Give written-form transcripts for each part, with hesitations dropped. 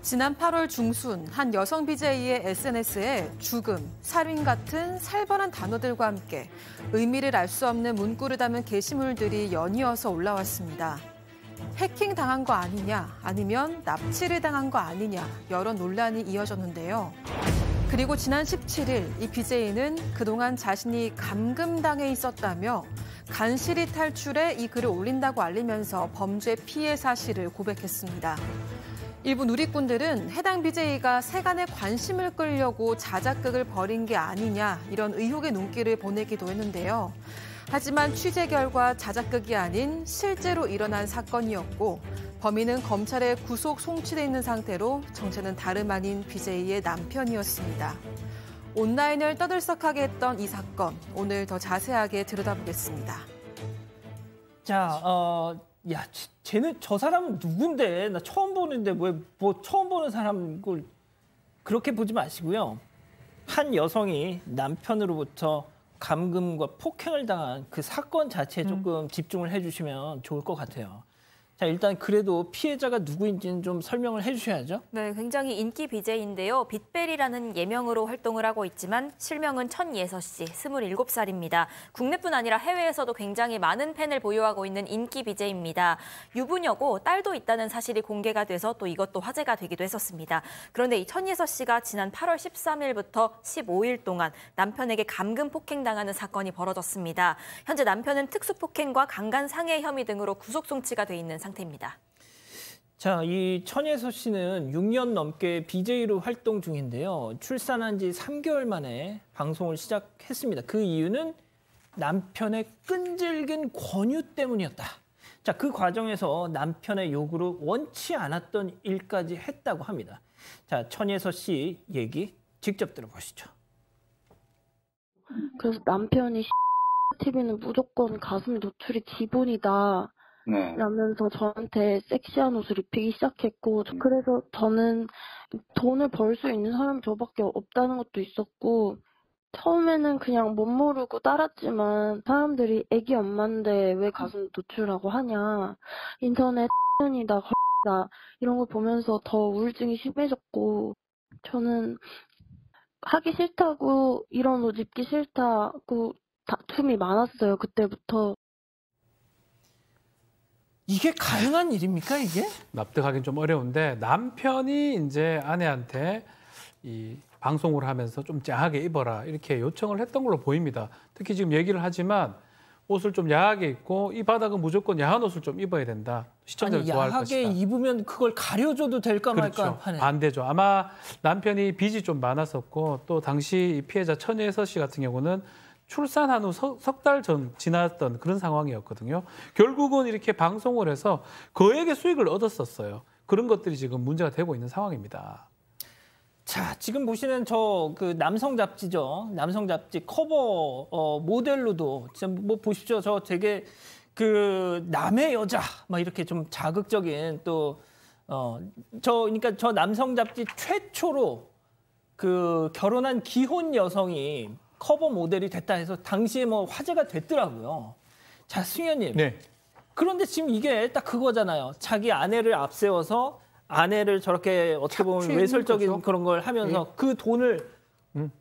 지난 8월 중순 한 여성 BJ의 SNS에 죽음, 살인 같은 살벌한 단어들과 함께 의미를 알 수 없는 문구를 담은 게시물들이 연이어서 올라왔습니다. 해킹 당한 거 아니냐, 아니면 납치를 당한 거 아니냐 여러 논란이 이어졌는데요. 그리고 지난 17일 이 BJ는 그동안 자신이 감금당해 있었다며 간신히 탈출해 이 글을 올린다고 알리면서 범죄 피해 사실을 고백했습니다. 일부 누리꾼들은 해당 BJ가 세간의 관심을 끌려고 자작극을 벌인 게 아니냐 이런 의혹의 눈길을 보내기도 했는데요. 하지만 취재 결과 자작극이 아닌 실제로 일어난 사건이었고 범인은 검찰에 구속 송치돼 있는 상태로 정체는 다름 아닌 BJ의 남편이었습니다. 온라인을 떠들썩하게 했던 이 사건, 오늘 더 자세하게 들여다보겠습니다. 자, 쟤는 저 사람은 누군데? 나 처음 보는데 뭐 처음 보는 사람 걸 그렇게 보지 마시고요. 한 여성이 남편으로부터 감금과 폭행을 당한 그 사건 자체에 조금 집중을 해주시면 좋을 것 같아요. 자, 일단 그래도 피해자가 누구인지는 좀 설명을 해주셔야죠. 네, 굉장히 인기 BJ인데요. 빛벨이라는 예명으로 활동을 하고 있지만 실명은 천예서 씨, 27살입니다. 국내뿐 아니라 해외에서도 굉장히 많은 팬을 보유하고 있는 인기 BJ입니다. 유부녀고 딸도 있다는 사실이 공개가 돼서 또 이것도 화제가 되기도 했었습니다. 그런데 이 천예서 씨가 지난 8월 13일부터 15일 동안 남편에게 감금 폭행당하는 사건이 벌어졌습니다. 현재 남편은 특수폭행과 강간상해 혐의 등으로 구속 송치가 돼 있는 상태입니다. 자, 이 천예서 씨는 6년 넘게 BJ로 활동 중인데요. 출산한 지 3개월 만에 방송을 시작했습니다. 그 이유는 남편의 끈질긴 권유 때문이었다. 자, 그 과정에서 남편의 요구로 원치 않았던 일까지 했다고 합니다. 자, 천예서 씨 얘기 직접 들어보시죠. 그래서 남편이 TV는 무조건 가슴 노출이 기본이다. 네. 라면서 저한테 섹시한 옷을 입히기 시작했고 그래서 저는 돈을 벌 수 있는 사람이 저밖에 없다는 것도 있었고 처음에는 그냥 못 모르고 따랐지만 사람들이 애기 엄마인데 왜 가슴 노출하고 하냐 인터넷 X년이다 걸다 이런 걸 보면서 더 우울증이 심해졌고 저는 하기 싫다고 이런 옷 입기 싫다고 다툼이 많았어요. 그때부터. 이게 가능한 일입니까, 이게? 납득하기는 좀 어려운데 남편이 이제 아내한테 이 방송을 하면서 좀 야하게 입어라 이렇게 요청을 했던 걸로 보입니다. 특히 지금 얘기를 하지만 옷을 좀 야하게 입고 이 바닥은 무조건 야한 옷을 좀 입어야 된다. 시청자들 좋아할 것이다. 야하게 입으면 그걸 가려줘도 될까 그렇죠. 말까 하네. 반대죠. 아마 남편이 빚이 좀 많았었고 또 당시 피해자 천예서 씨 같은 경우는 출산한 후 석 달 전 지났던 그런 상황이었거든요. 결국은 이렇게 방송을 해서 거액의 수익을 얻었었어요. 그런 것들이 지금 문제가 되고 있는 상황입니다. 자, 지금 보시는 저 그 남성 잡지죠. 남성 잡지 커버 모델로도 지금 뭐 보십시오. 저 되게 그 남의 여자 막 이렇게 좀 자극적인 또 그러니까 저 남성 잡지 최초로 그 결혼한 기혼 여성이 커버 모델이 됐다 해서 당시에 뭐 화제가 됐더라고요. 자, 승현님. 네. 그런데 지금 이게 딱 그거잖아요. 자기 아내를 앞세워서 아내를 저렇게 어떻게 보면 외설적인 거죠? 그런 걸 하면서 네. 그 돈을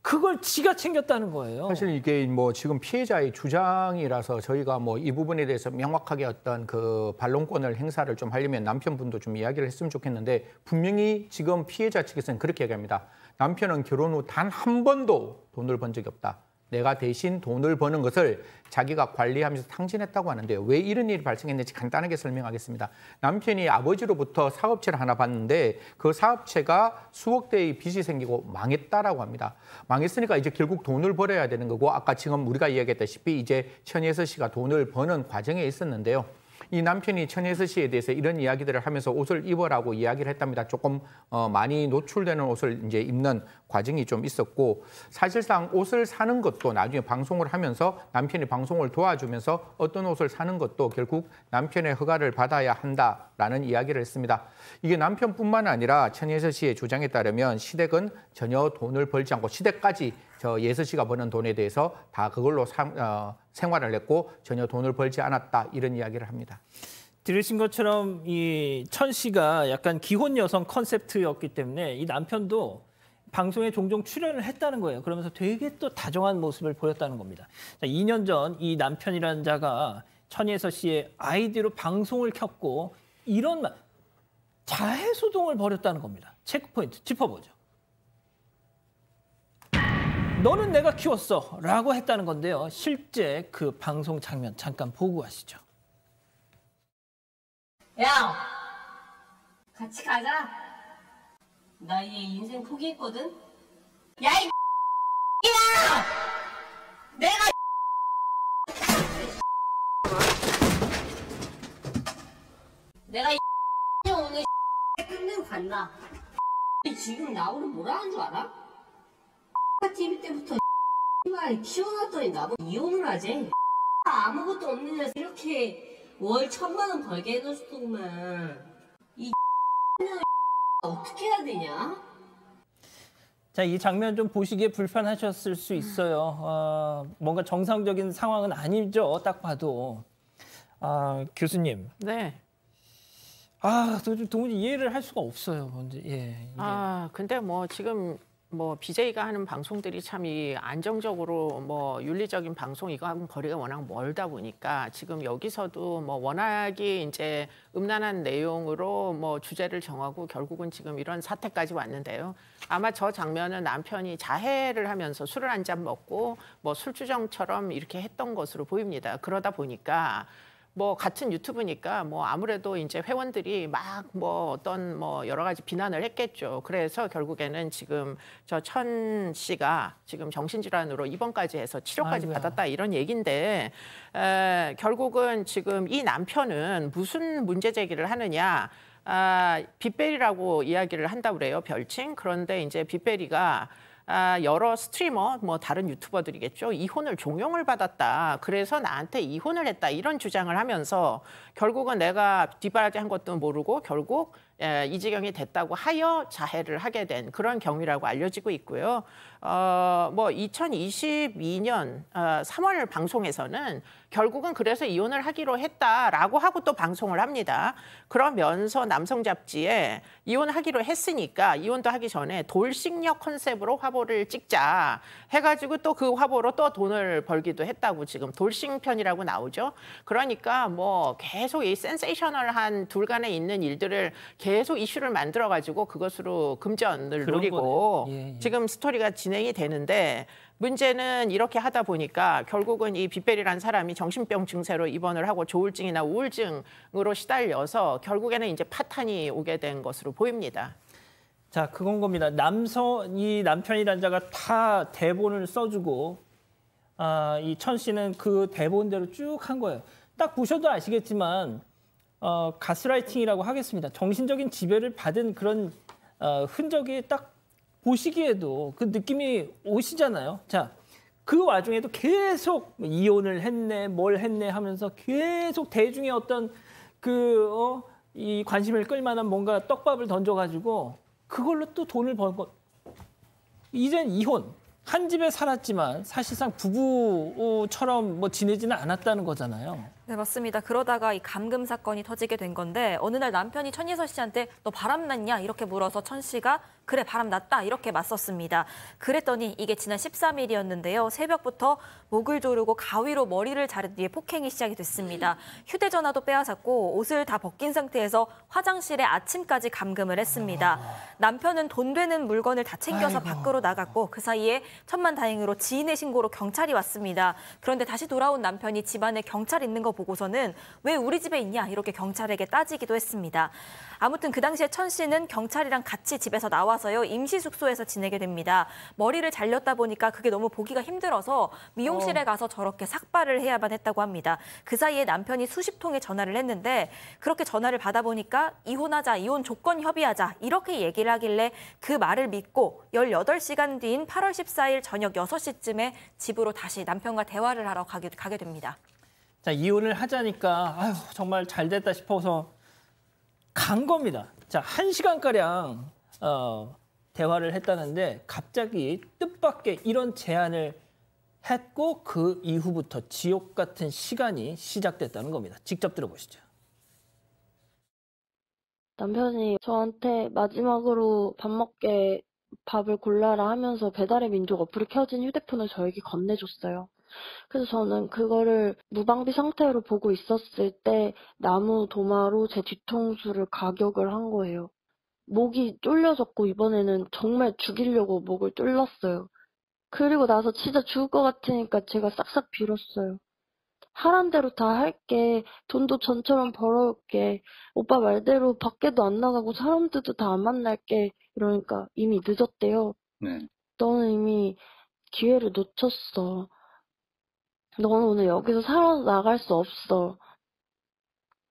그걸 지가 챙겼다는 거예요. 사실 이게 뭐 지금 피해자의 주장이라서 저희가 뭐 이 부분에 대해서 명확하게 어떤 그 반론권을 행사를 좀 하려면 남편분도 좀 이야기를 했으면 좋겠는데 분명히 지금 피해자 측에서는 그렇게 얘기합니다. 남편은 결혼 후 단 한 번도 돈을 번 적이 없다. 내가 대신 돈을 버는 것을 자기가 관리하면서 탕진했다고 하는데요. 왜 이런 일이 발생했는지 간단하게 설명하겠습니다. 남편이 아버지로부터 사업체를 하나 봤는데 그 사업체가 수억 대의 빚이 생기고 망했다라고 합니다. 망했으니까 이제 결국 돈을 벌어야 되는 거고 아까 지금 우리가 이야기했다시피 이제 천예서 씨가 돈을 버는 과정에 있었는데요. 이 남편이 천예서 씨에 대해서 이런 이야기들을 하면서 옷을 입으라고 이야기를 했답니다. 조금 많이 노출되는 옷을 이제 입는 과정이 좀 있었고 사실상 옷을 사는 것도 나중에 방송을 하면서 남편이 방송을 도와주면서 어떤 옷을 사는 것도 결국 남편의 허가를 받아야 한다라는 이야기를 했습니다. 이게 남편뿐만 아니라 천예서 씨의 주장에 따르면 시댁은 전혀 돈을 벌지 않고 시댁까지 저 예서 씨가 버는 돈에 대해서 다 그걸로 생활을 했고 전혀 돈을 벌지 않았다 이런 이야기를 합니다. 들으신 것처럼 이 천 씨가 약간 기혼 여성 컨셉트였기 때문에 이 남편도 방송에 종종 출연을 했다는 거예요. 그러면서 되게 또 다정한 모습을 보였다는 겁니다. 자, 2년 전 이 남편이라는 자가 천예서 씨의 아이디로 방송을 켰고 이런 자해소동을 벌였다는 겁니다. 체크포인트 짚어보죠. 너는 내가 키웠어 라고 했다는 건데요. 실제 그 방송 장면 잠깐 보고 가시죠. 야, 같이 가자. 나 얘 인생 포기했거든. 야, 이 야! 내가 이 오늘 끝내고 간다. 지금 나보고 뭐라 하는 줄 알아? TV 때부터 말 키워놨더니 나보고 이혼을 하지. 아무것도 없는 녀석 이렇게 월 1,000만 원 벌게 해줬더구만. 이 어떻게 해야 되냐? 자, 이 장면 좀 보시기에 불편하셨을 수 있어요. 뭔가 정상적인 상황은 아니죠. 딱 봐도. 교수님. 네. 도무지 이해를 할 수가 없어요. 먼저. 예. 이게. 근데 뭐 지금 뭐 BJ가 하는 방송들이 참 이 안정적으로 뭐 윤리적인 방송 이거하고 거리가 워낙 멀다 보니까 지금 여기서도 뭐 워낙에 이제 음란한 내용으로 뭐 주제를 정하고 결국은 지금 이런 사태까지 왔는데요. 아마 저 장면은 남편이 자해를 하면서 술을 한 잔 먹고 뭐 술주정처럼 이렇게 했던 것으로 보입니다. 그러다 보니까 뭐 같은 유튜브니까 뭐 아무래도 이제 회원들이 막 뭐 어떤 뭐 여러 가지 비난을 했겠죠. 그래서 결국에는 지금 저 천 씨가 지금 정신질환으로 입원까지 해서 치료까지 받았다 이런 얘기인데 결국은 지금 이 남편은 무슨 문제 제기를 하느냐. 빗베리라고 이야기를 한다고 그래요. 별칭. 그런데 이제 빗베리가 여러 스트리머, 뭐 다른 유튜버들이겠죠. 이혼을 종용을 받았다. 그래서 나한테 이혼을 했다. 이런 주장을 하면서 결국은 내가 뒷바라지 한 것도 모르고 결국 이 지경이 됐다고 하여 자해를 하게 된 그런 경위라고 알려지고 있고요. 뭐 2022년 3월 방송에서는 결국은 그래서 이혼을 하기로 했다라고 하고 또 방송을 합니다. 그러면서 남성 잡지에 이혼하기로 했으니까 이혼도 하기 전에 돌싱녀 컨셉으로 화보를 찍자 해가지고 또 그 화보로 또 돈을 벌기도 했다고 지금 돌싱 편이라고 나오죠. 그러니까 뭐 계속 이 센세이셔널한 둘 간에 있는 일들을 계속 이슈를 만들어가지고 그것으로 금전을 노리고 예. 지금 스토리가 진행이 되는데 문제는 이렇게 하다 보니까 결국은 이 빗베리라는 사람이 정신병 증세로 입원을 하고 조울증이나 우울증으로 시달려서 결국에는 이제 파탄이 오게 된 것으로 보입니다. 자, 그건 겁니다. 이 남편이란 자가 다 대본을 써주고 이 천 씨는 그 대본대로 쭉 한 거예요. 딱 보셔도 아시겠지만 가스라이팅이라고 하겠습니다. 정신적인 지배를 받은 그런 흔적이 딱 보시기에도 그 느낌이 오시잖아요. 자, 그 와중에도 계속 이혼을 했네, 뭘 했네 하면서 계속 대중의 어떤 이 관심을 끌만한 뭔가 떡밥을 던져가지고 그걸로 또 돈을 벌고 이젠 이혼. 한 집에 살았지만 사실상 부부처럼 뭐 지내지는 않았다는 거잖아요. 네, 맞습니다. 그러다가 이 감금 사건이 터지게 된 건데 어느 날 남편이 천예서 씨한테 너 바람났냐 이렇게 물어서 천 씨가 그래 바람났다 이렇게 맞섰습니다. 그랬더니 이게 지난 13일이었는데요. 새벽부터 목을 조르고 가위로 머리를 자른 뒤에 폭행이 시작이 됐습니다. 휴대전화도 빼앗았고 옷을 다 벗긴 상태에서 화장실에 아침까지 감금을 했습니다. 남편은 돈 되는 물건을 다 챙겨서 밖으로 나갔고 그 사이에 천만다행으로 지인의 신고로 경찰이 왔습니다. 그런데 다시 돌아온 남편이 집안에 경찰 있는 거 보고서는 왜 우리 집에 있냐 이렇게 경찰에게 따지기도 했습니다. 아무튼 그 당시에 천 씨는 경찰이랑 같이 집에서 나와서요 임시 숙소에서 지내게 됩니다. 머리를 잘렸다 보니까 그게 너무 보기가 힘들어서 미용실에 가서 저렇게 삭발을 해야만 했다고 합니다. 그 사이에 남편이 수십 통의 전화를 했는데 그렇게 전화를 받아보니까 이혼하자, 이혼 조건 협의하자 이렇게 얘기를 하길래 그 말을 믿고 18시간 뒤인 8월 14일 저녁 6시쯤에 집으로 다시 남편과 대화를 하러 가게 됩니다. 자, 이혼을 하자니까 정말 잘 됐다 싶어서 간 겁니다. 자, 1시간가량 대화를 했다는데 갑자기 뜻밖의 이런 제안을 했고 그 이후부터 지옥 같은 시간이 시작됐다는 겁니다. 직접 들어보시죠. 남편이 저한테 마지막으로 밥 먹게 밥을 골라라 하면서 배달의 민족 어플이 켜진 휴대폰을 저에게 건네줬어요. 그래서 저는 그거를 무방비 상태로 보고 있었을 때 나무 도마로 제 뒤통수를 가격을 한 거예요. 목이 쫄려졌고 이번에는 정말 죽이려고 목을 쫄랐어요. 그리고 나서 진짜 죽을 것 같으니까 제가 싹싹 빌었어요. 하란 대로 다 할게. 돈도 전처럼 벌어올게. 오빠 말대로 밖에도 안 나가고 사람들도 다 안 만날게. 이러니까 이미 늦었대요. 네. 너는 이미 기회를 놓쳤어. 너는 오늘 여기서 살아나갈 수 없어.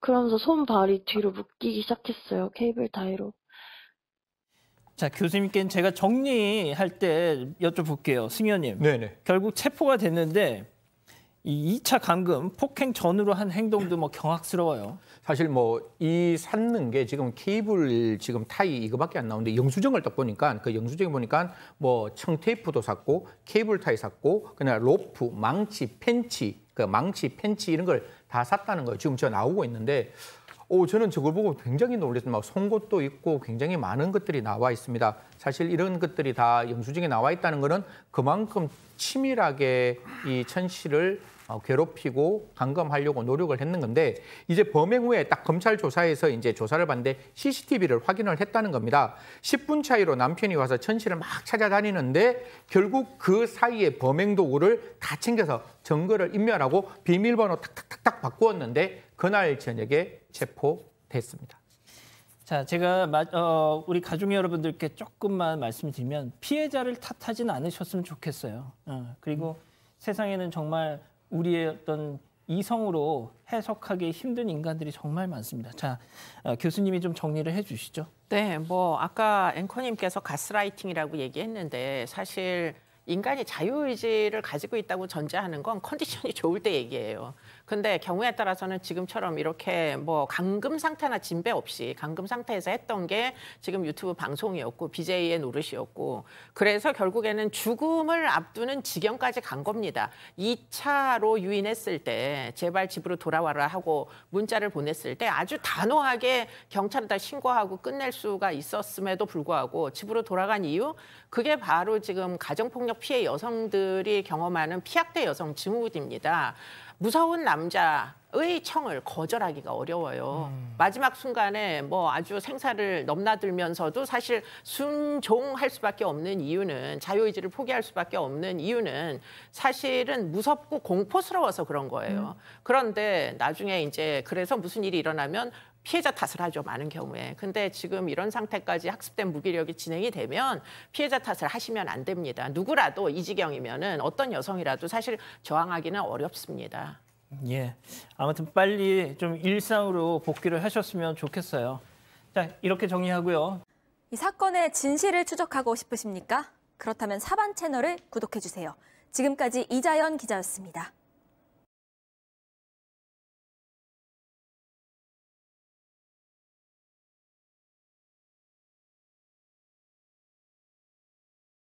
그러면서 손발이 뒤로 묶이기 시작했어요. 케이블 타이로. 자, 교수님께는 제가 정리할 때 여쭤볼게요. 승현님. 네네. 결국 체포가 됐는데 이 2차 감금, 폭행 전후로 한 행동도 뭐 경악스러워요. 사실 뭐 이 샀는 게 지금 케이블 지금 타이 이거밖에 안 나오는데 영수증을 딱 보니까 그 영수증에 보니까 뭐 청테이프도 샀고 케이블 타이 샀고 그냥 로프, 망치, 펜치, 그 망치, 펜치 이런 걸 다 샀다는 거예요. 지금 저 나오고 있는데 저는 저걸 보고 굉장히 놀랐습니다. 막 송곳도 있고 굉장히 많은 것들이 나와 있습니다. 사실 이런 것들이 다 영수증에 나와 있다는 거는 그만큼 치밀하게 이 천 씨를 괴롭히고 감금하려고 노력을 했는 건데 이제 범행 후에 딱 검찰 조사에서 이제 조사를 받는데 CCTV를 확인을 했다는 겁니다. 10분 차이로 남편이 와서 천 씨를 막 찾아다니는데 결국 그 사이에 범행 도구를 다 챙겨서 증거를 인멸하고 비밀번호 탁탁탁탁 바꾸었는데 그날 저녁에 체포됐습니다. 자, 제가 우리 가족 여러분들께 조금만 말씀드리면 피해자를 탓하지는 않으셨으면 좋겠어요. 그리고 세상에는 정말 우리의 어떤 이성으로 해석하기 힘든 인간들이 정말 많습니다. 자, 교수님이 좀 정리를 해주시죠. 네, 뭐 아까 앵커님께서 가스라이팅이라고 얘기했는데 사실 인간이 자유의지를 가지고 있다고 전제하는 건 컨디션이 좋을 때 얘기예요. 근데 경우에 따라서는 지금처럼 이렇게 뭐 감금 상태나 진배 없이 감금 상태에서 했던 게 지금 유튜브 방송이었고 BJ의 노릇이었고 그래서 결국에는 죽음을 앞두는 지경까지 간 겁니다. 2차로 유인했을 때 제발 집으로 돌아와라 하고 문자를 보냈을 때 아주 단호하게 경찰에다 신고하고 끝낼 수가 있었음에도 불구하고 집으로 돌아간 이유 그게 바로 지금 가정폭력 피해 여성들이 경험하는 피학대 여성 증후군입니다. 무서운 남자의 청을 거절하기가 어려워요. 마지막 순간에 뭐 아주 생사를 넘나들면서도 사실 순종할 수밖에 없는 이유는 자유의지를 포기할 수밖에 없는 이유는 사실은 무섭고 공포스러워서 그런 거예요. 그런데 나중에 이제 그래서 무슨 일이 일어나면 피해자 탓을 하죠, 많은 경우에. 근데 지금 이런 상태까지 학습된 무기력이 진행이 되면 피해자 탓을 하시면 안 됩니다. 누구라도 이 지경이면은 어떤 여성이라도 사실 저항하기는 어렵습니다. 예, 아무튼 빨리 좀 일상으로 복귀를 하셨으면 좋겠어요. 자, 이렇게 정리하고요. 이 사건의 진실을 추적하고 싶으십니까? 그렇다면 사반 채널을 구독해주세요. 지금까지 이자연 기자였습니다.